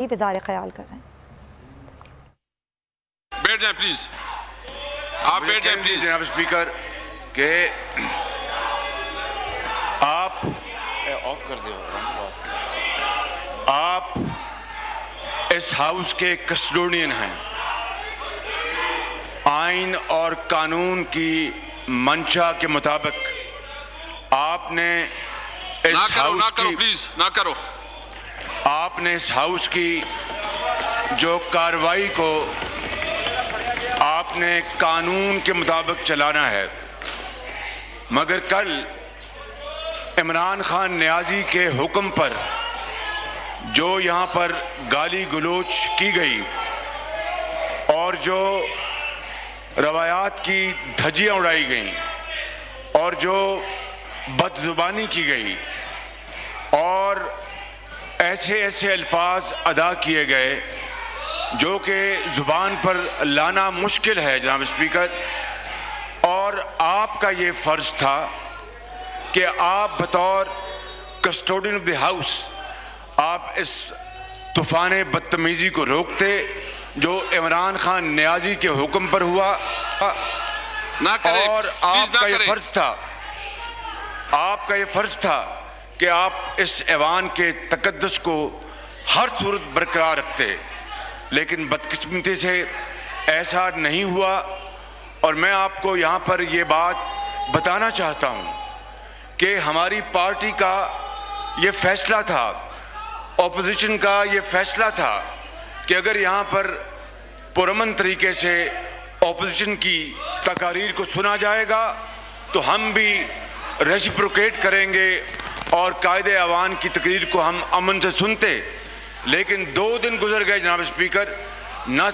इज़हार ख्याल कर रहे हैं। बैठ जाए प्लीज, आप बैठ जाए प्लीज। जनाब स्पीकर के आप ऑफ कर दिया। आप इस हाउस के कस्टोडियन हैं। आइन और कानून की मंशा के मुताबिक आपने इस ना करो, हाउस ना करो की प्लीज, ना करो। आपने इस हाउस की जो कार्रवाई को आपने कानून के मुताबिक चलाना है, मगर कल इमरान खान नियाजी के हुक्म पर जो यहाँ पर गाली गलोच की गई और जो रवायात की धज्जियाँ उड़ाई गईं और जो बदजुबानी की गई और ऐसे ऐसे अल्फाज अदा किए गए जो कि ज़ुबान पर लाना मुश्किल है जनाब स्पीकर। और आपका ये फ़र्ज़ था कि आप बतौर कस्टोडियन ऑफ द हाउस आप इस तूफ़ान बदतमीज़ी को रोकते जो इमरान खान नियाजी के हुक्म पर हुआ। ना करें, और प्लीज आपका ना ये करें। फ़र्ज़ था कि आप इस ऐवान के तकद्दुस को हर सूरत बरकरार रखते, लेकिन बदकिस्मती से ऐसा नहीं हुआ। और मैं आपको यहाँ पर ये बात बताना चाहता हूँ कि हमारी पार्टी का ये फैसला था, ऑपोजिशन का ये फैसला था कि अगर यहाँ पर पुरअमन तरीके से ऑपोजिशन की तकारीर को सुना जाएगा तो हम भी रेसिप्रोकेट करेंगे और कायदे अवान की तकरीर को हम अमन से सुनते। लेकिन 2 दिन गुजर गए जनाब स्पीकर, ना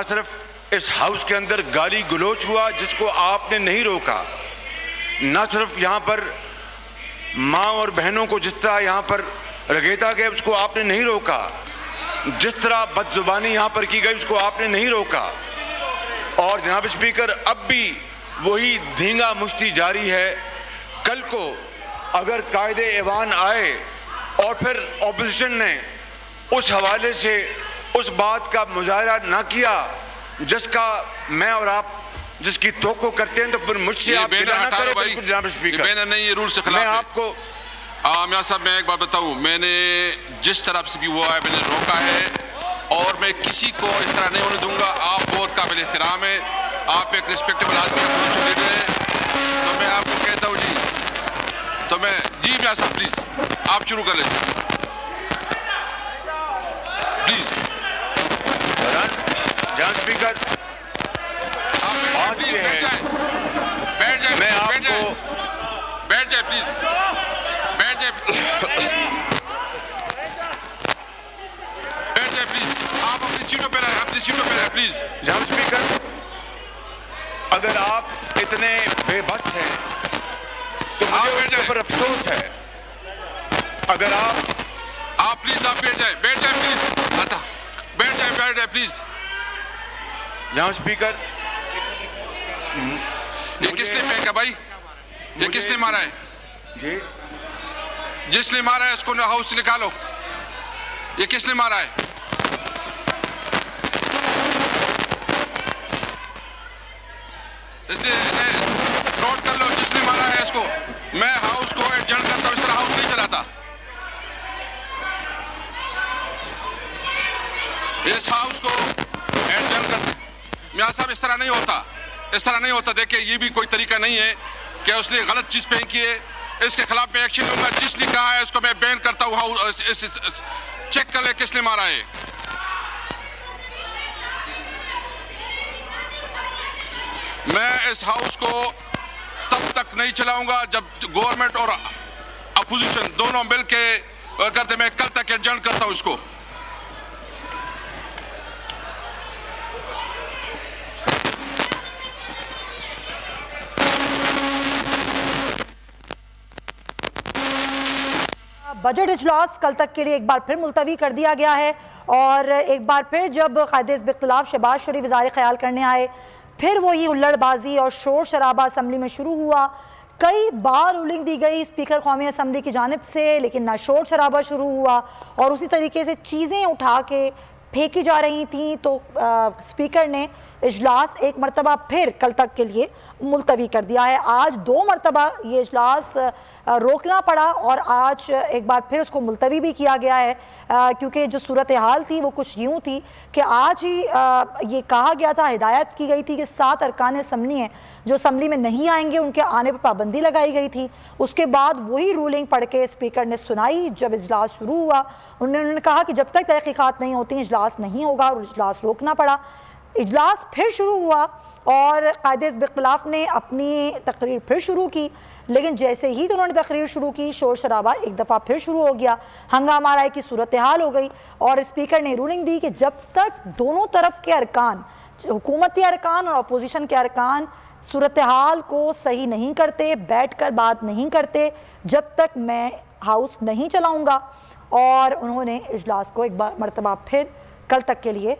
सिर्फ इस हाउस के अंदर गाली गलोच हुआ जिसको आपने नहीं रोका, ना सिर्फ यहाँ पर माँ और बहनों को जिस तरह यहाँ पर रगेता गया उसको आपने नहीं रोका, जिस तरह बदजुबानी यहाँ पर की गई उसको आपने नहीं रोका। और जनाब स्पीकर अब भी वही धींगा मुश्ती जारी है। कल को अगर कायदे ऐवान आए और फिर ऑपोजिशन ने उस हवाले से उस बात का मुजाहरा ना किया जिसका मैं और आप जिसकी तोको करते हैं, तो फिर मुझसे आप गिला ना करें। बिल्कुल जनाब स्पीकर, बैनर नहीं, ये रूल से खिलाफ मैं है। आपको मियां साहब मैं एक बात बताऊं, मैंने जिस तरफ से भी हुआ है मैंने रोका है और मैं किसी को इस तरह नहीं होने दूंगा। आप बहुत काबिल एहतराम है, आप एक रिस्पेक्टेबल आदमी हैं, तो मैं आपको कहता हूँ जी, तो मैं जी मियां साहब प्लीज आप शुरू कर लीजिए प्लीज। जनाब स्पीकर आप बात ये है, बैठ जाए, मैं बैठ जाए, आपको बैठ जाए प्लीज, बैठ जाए, बैठ जाए प्लीज। आप अपनी सीटों पे रहे, अपनी सीटों पे रहे प्लीज। जनाब स्पीकर, अगर आप इतने बेबस हैं तो आप मुझे बैठ उसके जाएं। ऊपर अफसोस है। अगर आप प्लीज आप बैठ जाए, बैठ जाए प्लीज, आता बैठ जाए प्लीज। जनाब स्पीकर, ये किसने फेंका भाई, ये किसने मारा है? ये जिसने मारा है उसको हाउस से निकालो। ये किसने मारा है? इसने नोट कर लो, जिसने मारा है इसको। मैं हाउस को एडजर्न करता हूं, इस तरह हाउस नहीं चलाता। इस हाउस को एडजर्न करते मियां साहब, इस तरह नहीं होता, इस तरह नहीं होता। देखिए ये भी कोई तरीका नहीं है कि उसने गलत चीज फेंकी है, इसके खिलाफ मैं एक्शन लूंगा। जिसने कहा है इसको मैं बैन करता हूं। चेक कर ले किसने मारा है। मैं इस हाउस को तब तक नहीं चलाऊंगा जब गवर्नमेंट और अपोजिशन दोनों मिलके करते। मैं कल तक एडजर्न करता हूं इसको। बजट इजलास कल तक के लिए एक बार फिर मुलतवी कर दिया गया है और एक बार फिर जब कायदे इख्तिलाफ शहबाज शरीफ इज़हार ख्याल करने आए, फिर वही हुल्लड़बाजी और शोर शराबा असम्बली में शुरू हुआ। कई बार रूलिंग दी गई स्पीकर कौमी असम्बली की जानिब से, लेकिन ना शोर शराबा शुरू हुआ और उसी तरीके से चीज़ें उठा के फेंकी जा रही थी। तो स्पीकर ने इजलास एक मरतबा फिर कल तक के लिए मुलतवी कर दिया है। आज 2 मरतबा ये इजलास रोकना पड़ा और आज एक बार फिर उसको मुलतवी भी किया गया है, क्योंकि जो सूरत हाल थी वो कुछ यूँ थी कि आज ही ये कहा गया था, हिदायत की गई थी कि 7 अरकान असम्बली हैं जो असम्बली में नहीं आएंगे, उनके आने पर पाबंदी लगाई गई थी। उसके बाद वही रूलिंग पढ़ के स्पीकर ने सुनाई। जब इजलास शुरू हुआ उन्होंने कहा कि जब तक तहकीकात नहीं होती इजलास नहीं होगा और इजलास रोकना पड़ा। इजलास फिर शुरू हुआ और कायदे हिज़्ब इख्तिलाफ ने अपनी तकरीर फिर शुरू की, लेकिन जैसे ही तो उन्होंने तकरीर शुरू की शोर शराबा एक दफ़ा फिर शुरू हो गया, हंगामा राय की सूरत हाल हो गई और स्पीकर ने रूलिंग दी कि जब तक दोनों तरफ के अरकान, हुकूमती अरकान और अपोजिशन के अरकान सूरत हाल को सही नहीं करते, बैठ कर बात नहीं करते, जब तक मैं हाउस नहीं चलाऊँगा। और उन्होंने इजलास को एक बार मरतबा फिर कल तक के लिए